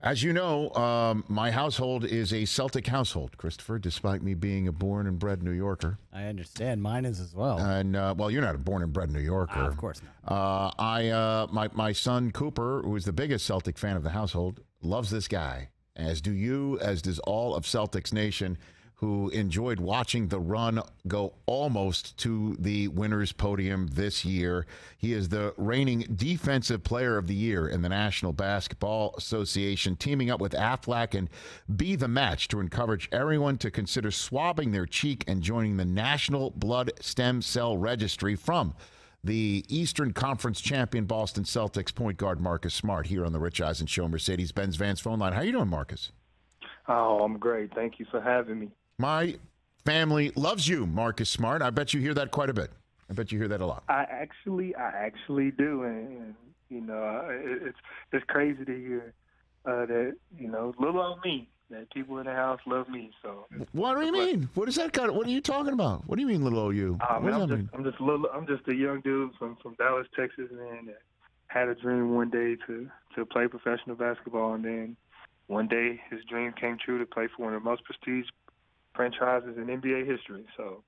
As you know, my household is a Celtic household, Christopher, despite me being a born and bred New Yorker. I understand. Mine is as well. And, well, you're not a born and bred New Yorker. Of course not. My son, Cooper, who is the biggest Celtic fan of the household, loves this guy, as do you, as does all of Celtics Nation, who enjoyed watching the run go almost to the winner's podium this year. He is the reigning Defensive Player of the Year in the National Basketball Association, teaming up with Aflac and Be the Match to encourage everyone to consider swabbing their cheek and joining the National Blood Stem Cell Registry from the Eastern Conference champion Boston Celtics point guard Marcus Smart here on the Rich Eisen Show, Mercedes-Benz Vans phone line. How you doing, Marcus? Oh, I'm great. Thank you for having me. My family loves you, Marcus Smart. I bet you hear that quite a bit. I bet you hear that a lot. I actually do, and you know, it's crazy to hear that little old me, that people in the house love me. So what do you mean? What is that? What are you talking about? What do you mean, little old you? What does that mean? I'm just a young dude from Dallas, Texas, man. That had a dream one day to play professional basketball, and then one day his dream came true to play for one of the most prestigious franchises in NBA history. So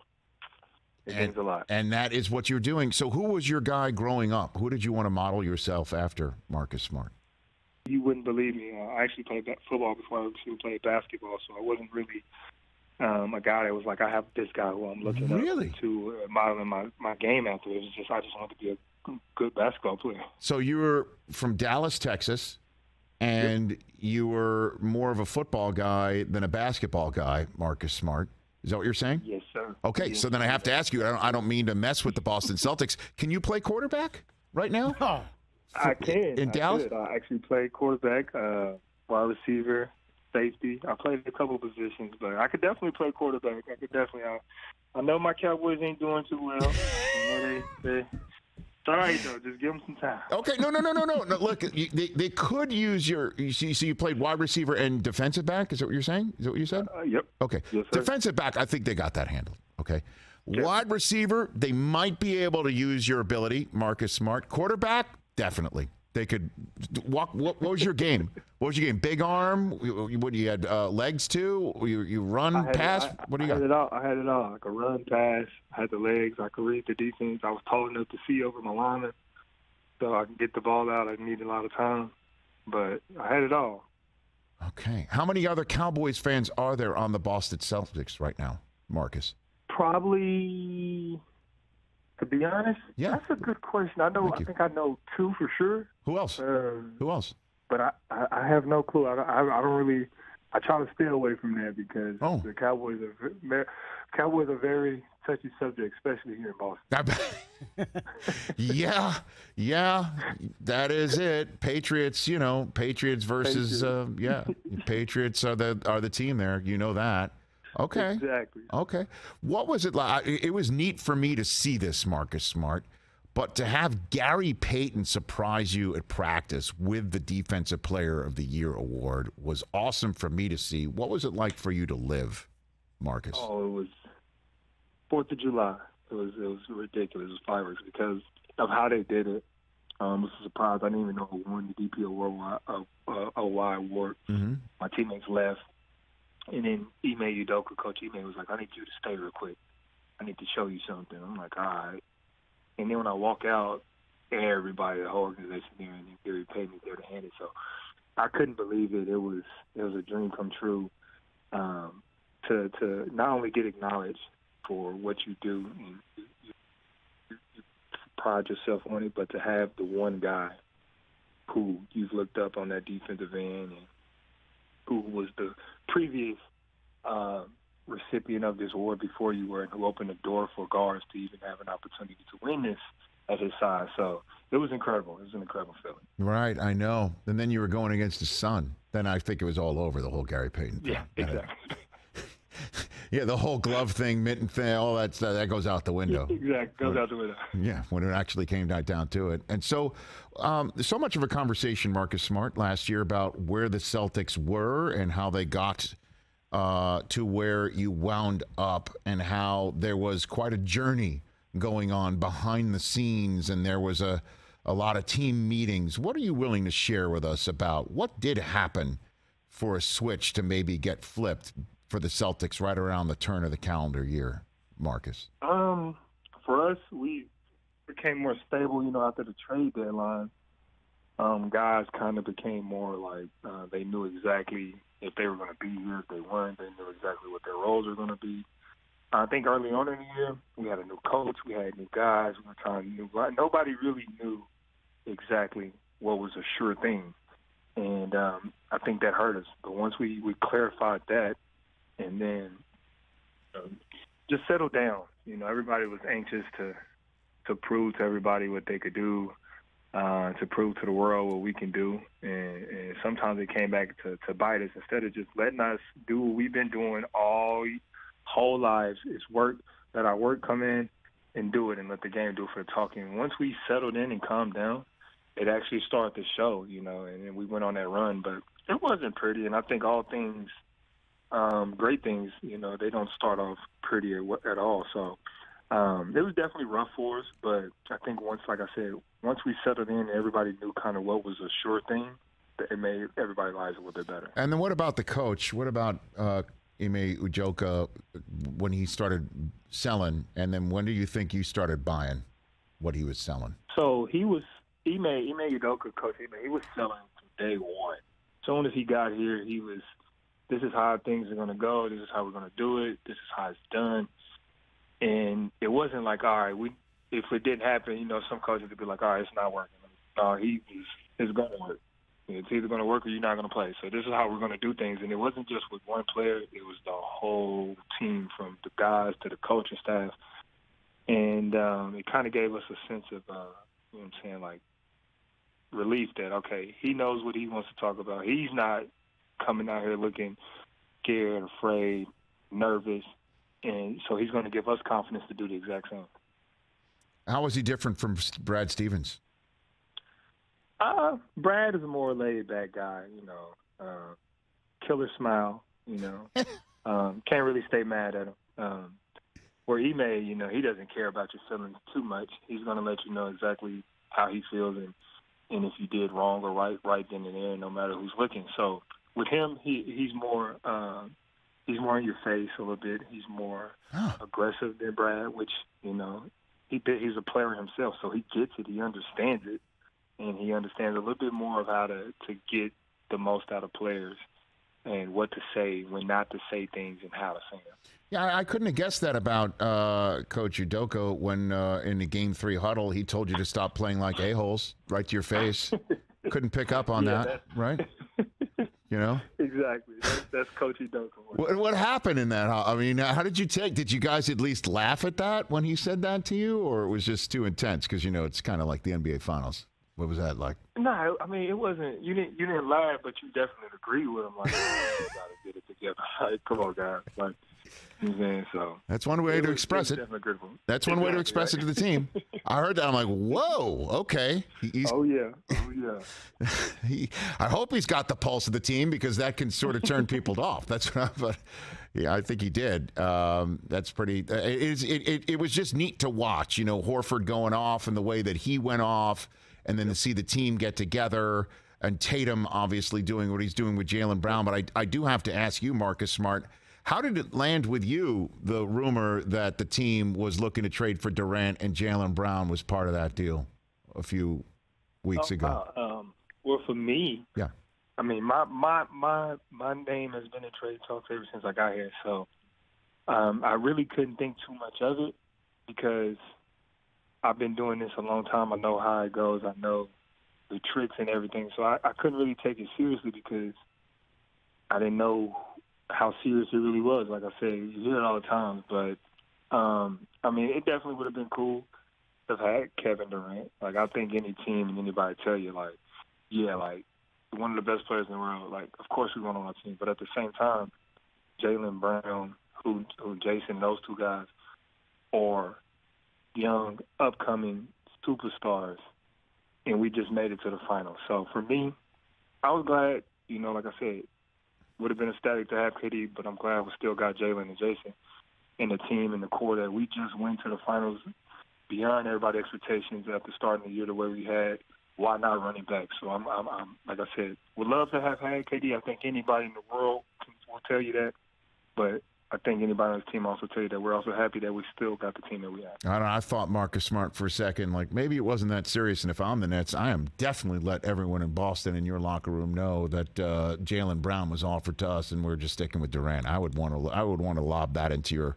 it means a lot. And that is what you're doing. So who was your guy growing up? Who did you want to model yourself after, Marcus Smart? You wouldn't believe me. I actually played football before I actually played basketball, so I wasn't really a guy that was like, I have this guy who I'm looking up to modeling my game after. It was just, I just wanted to be a good basketball player. So you were from Dallas, Texas, and Yep. You were more of a football guy than a basketball guy, Marcus Smart. Is that what you're saying? Yes, sir. Okay, yes, so then I have to ask you, I don't mean to mess with the Boston Celtics. Can you play quarterback right now? I can. In Dallas? I actually played quarterback, wide receiver, safety. I played a couple of positions, but I could definitely play quarterback. I know my Cowboys ain't doing too well. It's all right, though. Just give them some time. Okay, no. Look, they could use your. So you played wide receiver and defensive back. Is that what you're saying? Is that what you said? Yep. Okay. Yes, sir. Defensive back, I think they got that handled. Okay. Yep. Wide receiver, they might be able to use your ability, Marcus Smart. Quarterback, definitely. They could walk. What was your game? What was your game? Big arm? What you had legs too? You run, pass? What do you got? I had it all. I could run, pass. I had the legs. I could read the defense. I was tall enough to see over my lineman, so I could get the ball out. I needed a lot of time, but I had it all. Okay. How many other Cowboys fans are there on the Boston Celtics right now, Marcus? Probably. To be honest, that's a good question. I think I know two for sure. Who else? Who else? But I have no clue. I don't really. I try to stay away from that because the Cowboys are very touchy subject, especially here in Boston. Yeah, that is it. Patriots, Patriots versus Patriots are the team there. You know that. Okay. Exactly. Okay. What was it like? It was neat for me to see this, Marcus Smart, but to have Gary Payton surprise you at practice with the Defensive Player of the Year award was awesome for me to see. What was it like for you to live, Marcus? Oh, it was 4th of July. It was ridiculous. It was fireworks because of how they did it. It was a surprise. I didn't even know who won the DP award. Mm-hmm. My teammates left. And then Ime Udoka, Coach Ime, was like, I need you to stay real quick. I need to show you something. I'm like, all right. And then when I walk out, everybody, the whole organization there, and then Gary Payton is there to hand it. So I couldn't believe it. It was a dream come true to not only get acknowledged for what you do and you pride yourself on it, but to have the one guy who you've looked up on that defensive end and who was the previous recipient of this award before you were, and who opened the door for guards to even have an opportunity to win this at his size. So it was incredible. It was an incredible feeling. Right, I know. And then you were going against his son. Then I think it was all over, the whole Gary Payton thing. Yeah, exactly. Yeah, the whole glove thing, mitten thing, all that stuff, that goes out the window. Exactly, goes out the window. Yeah, when it actually came down to it. And so there's so much of a conversation, Marcus Smart, last year about where the Celtics were and how they got to where you wound up and how there was quite a journey going on behind the scenes and there was a lot of team meetings. What are you willing to share with us about what did happen for a switch to maybe get flipped for the Celtics right around the turn of the calendar year, Marcus? For us, we became more stable, after the trade deadline. Guys kind of became more like they knew exactly if they were going to be here, if they weren't. They knew exactly what their roles were going to be. I think early on in the year, we had a new coach, we had new guys, we were trying new. Nobody really knew exactly what was a sure thing, and I think that hurt us. But once we clarified that, and then just settled down, everybody was anxious to prove to everybody what they could do, to prove to the world what we can do, and sometimes it came back to bite us. Instead of just letting us do what we've been doing all whole lives, it's work. Let our work come in and do it, and let the game do for the talking. Once we settled in and calmed down, it actually started to show, and then we went on that run. But it wasn't pretty, and I think all things, great things, they don't start off pretty at all. So it was definitely rough for us, but I think once we settled in, everybody knew kind of what was a sure thing, it made everybody's lives a little bit better. And then what about the coach? What about Ime Udoka when he started selling, and then when do you think you started buying what he was selling? So he was Ime Udoka, Coach Ime. He was selling from day one. As soon as he got here, he was, this is how things are going to go. This is how we're going to do it. This is how it's done. And it wasn't like, all right, if it didn't happen, some coaches would be like, all right, it's not working. No, it's going to work. It's either going to work or you're not going to play. So this is how we're going to do things. And it wasn't just with one player. It was the whole team, from the guys to the coaching staff. And it kind of gave us a sense of, like relief that, okay, he knows what he wants to talk about. He's not coming out here looking scared, afraid, nervous. And so he's going to give us confidence to do the exact same. How was he different from Brad Stevens? Brad is a more laid-back guy, killer smile, can't really stay mad at him. Where Ime, he doesn't care about your feelings too much. He's going to let you know exactly how he feels and if you did wrong or right then and there, no matter who's looking. So with him, he's more in your face a little bit. He's more aggressive than Brad, which, he's a player himself, so he gets it. He understands it. And he understands a little bit more of how to get the most out of players and what to say, when not to say things, and how to say them. Yeah, I couldn't have guessed that about Coach Udoka when in the Game 3 huddle he told you to stop playing like a-holes right to your face. Couldn't pick up on that, right? Exactly. That's Coach Udoka. What happened in that? I mean, how did you take? Did you guys at least laugh at that when he said that to you, or it was just too intense? Because it's kind of like the NBA Finals. What was that like? No, I mean, it wasn't. You didn't laugh, but you definitely agreed with him. Like, you gotta get it together. Like, come on, guys. Like, you know what I'm saying? So that's one way to express it. That's one way to express it to the team. I heard that. I'm like, whoa, okay. Oh yeah. I hope he's got the pulse of the team, because that can sort of turn people off. That's what but yeah, I think he did. That's pretty. It was just neat to watch. Horford going off and the way that he went off. And then to see the team get together, and Tatum obviously doing what he's doing with Jaylen Brown. But I do have to ask you, Marcus Smart, how did it land with you, the rumor that the team was looking to trade for Durant and Jaylen Brown was part of that deal a few weeks ago? Well, for me, yeah. I mean, my name has been in trade talks ever since I got here. So I really couldn't think too much of it, because I've been doing this a long time. I know how it goes. I know the tricks and everything. So I couldn't really take it seriously, because I didn't know how serious it really was. Like I said, you hear it all the time. But, I mean, it definitely would have been cool to have had Kevin Durant. Like, I think any team and anybody tell you, like, yeah, like, one of the best players in the world, like, of course we want on our team. But at the same time, Jaylen Brown, who Jason, those two guys, or young, upcoming superstars, and we just made it to the finals. So for me, I was glad, like I said, would have been ecstatic to have KD, but I'm glad we still got Jaylen and Jason in the team and the core that we just went to the finals beyond everybody's expectations after starting the year the way we had. why not running back? So I'm like I said, would love to have had KD. I think anybody in the world will tell you that, but I think anybody on this team also tell you that we're also happy that we still got the team that we have. I don't know, I thought Marcus Smart for a second, like maybe it wasn't that serious. And if I'm the Nets, I am definitely let everyone in Boston in your locker room know that Jaylen Brown was offered to us, and we're just sticking with Durant. I would want to lob that into your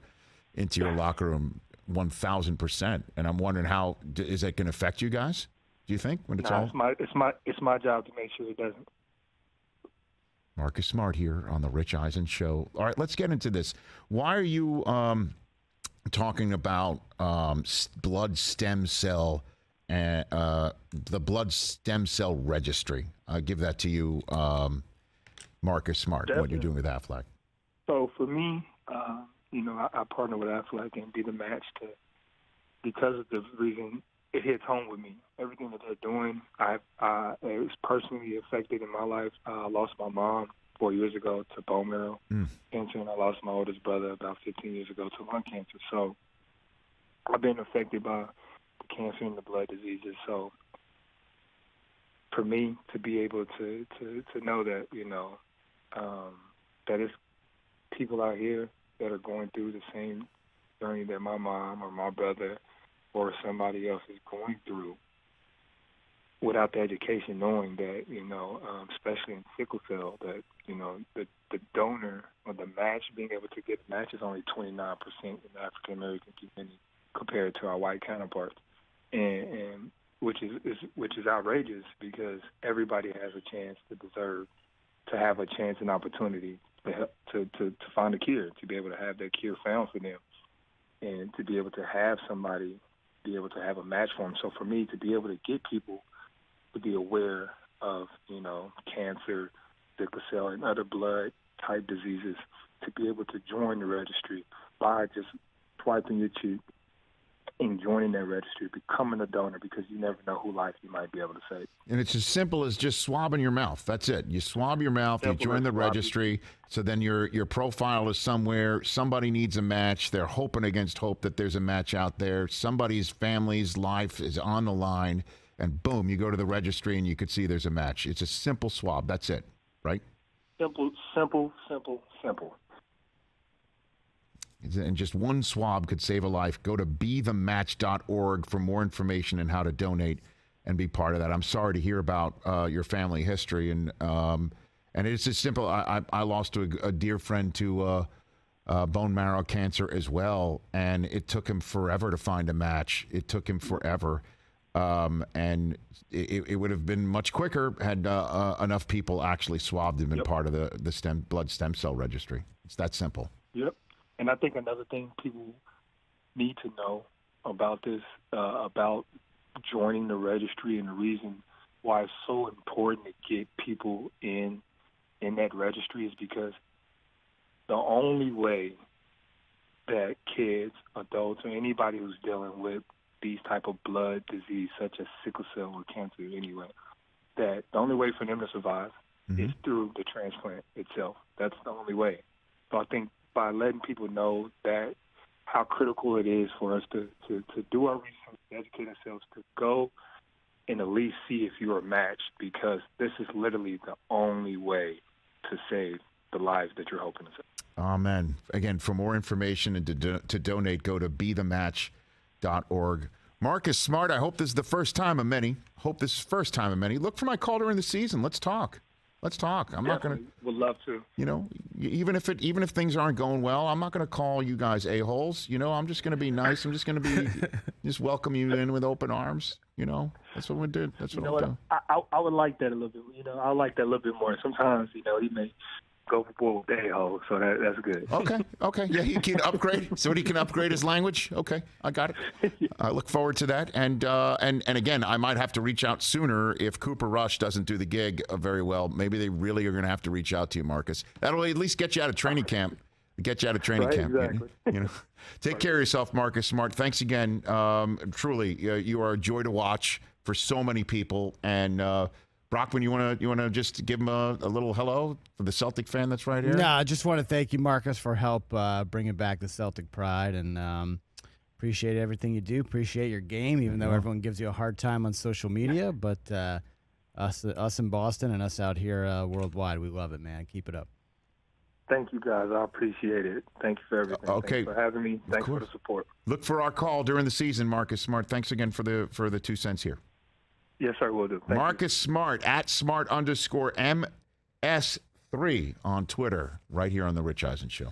locker room 1,000%. And I'm wondering how is that going to affect you guys? Do you think when it's all? It's my job to make sure it doesn't. Marcus Smart here on the Rich Eisen Show. All right, let's get into this. Why are you talking about blood stem cell and the blood stem cell registry? I'll give that to you, Marcus Smart. Definitely. What you're doing with Aflac. So for me, I partner with Aflac and be the match because of the reason it hits home with me. Everything that they're doing, it's personally affected in my life. I lost my mom 4 years ago to bone marrow cancer, and I lost my oldest brother about 15 years ago to lung cancer. So I've been affected by the cancer and the blood diseases. So for me to be able to know that, that it's people out here that are going through the same journey that my mom or my brother or somebody else is going through without the education, knowing that, especially in sickle cell, that, the donor or the match, being able to get a match is only 29% in the African-American community compared to our white counterparts, and which is outrageous because everybody has a chance to have a chance and opportunity to find a cure, to be able to have that cure found for them, and to be able to have somebody be able to have a match for them. So for me to be able to get people to be aware of, cancer, sickle cell, and other blood type diseases, to be able to join the registry by just swiping your cheek and joining that registry, becoming a donor, because you never know who life you might be able to save. And it's as simple as just swabbing your mouth. That's it. You swab your mouth, you join the registry, so then your profile is somewhere. Somebody needs a match. They're hoping against hope that there's a match out there. Somebody's family's life is on the line, and boom, you go to the registry and you could see there's a match. It's a simple swab. That's it, right? Simple. And just one swab could save a life. Go to bethematch.org for more information on how to donate and be part of that. I'm sorry to hear about your family history, and it's as simple. I lost a dear friend to bone marrow cancer as well, and it took him forever to find a match. It took him forever, and it would have been much quicker had enough people actually swabbed him and part of the blood stem cell registry. It's that simple. Yep. And I think another thing people need to know about this, about joining the registry, and the reason why it's so important to get people in that registry, is because the only way that kids, adults, or anybody who's dealing with these type of blood disease, such as sickle cell or cancer anyway, that the only way for them to survive is through the transplant itself. That's the only way. So I think by letting people know that how critical it is for us to do our research, educate ourselves, to go and at least see if you are matched, because this is literally the only way to save the lives that you're hoping to save. Amen. Again, for more information and to donate, go to bethematch.org. Marcus Smart, I hope this is the first time of many. Look for my call during the season. Let's talk. I'm Definitely. not going to. Would love to. Even if things aren't going well, I'm not going to call you guys a-holes. I'm just going to be nice. I'm just going to be just welcome you in with open arms. That's what we did. That's what I'll do. I would like that a little bit. I like that a little bit more. Sometimes, he may go for the a-hole, so that's good. Okay. Yeah, he can upgrade. So he can upgrade his language. Okay, I got it. I look forward to that. And again, I might have to reach out sooner if Cooper Rush doesn't do the gig very well. Maybe they really are going to have to reach out to you, Marcus. That'll at least get you out of training camp. Camp. Exactly. Take care of yourself, Marcus Smart. Thanks again. Truly, you are a joy to watch for so many people. And Brockman, you want to just give him a little hello for the Celtic fan that's right here? No, I just want to thank you, Marcus, for help bringing back the Celtic pride, and Appreciate everything you do. Appreciate your game, even though everyone gives you a hard time on social media. But us in Boston and us out here worldwide, we love it, man. Keep it up. Thank you, guys. I appreciate it. Thank you for everything. Okay. Thanks for having me. Thanks for the support. Look for our call during the season, Marcus Smart. Thanks again for the 2 cents here. Yes, sir, will do. Thank Marcus Smart at @Smart_MS3 on Twitter, right here on the Rich Eisen Show.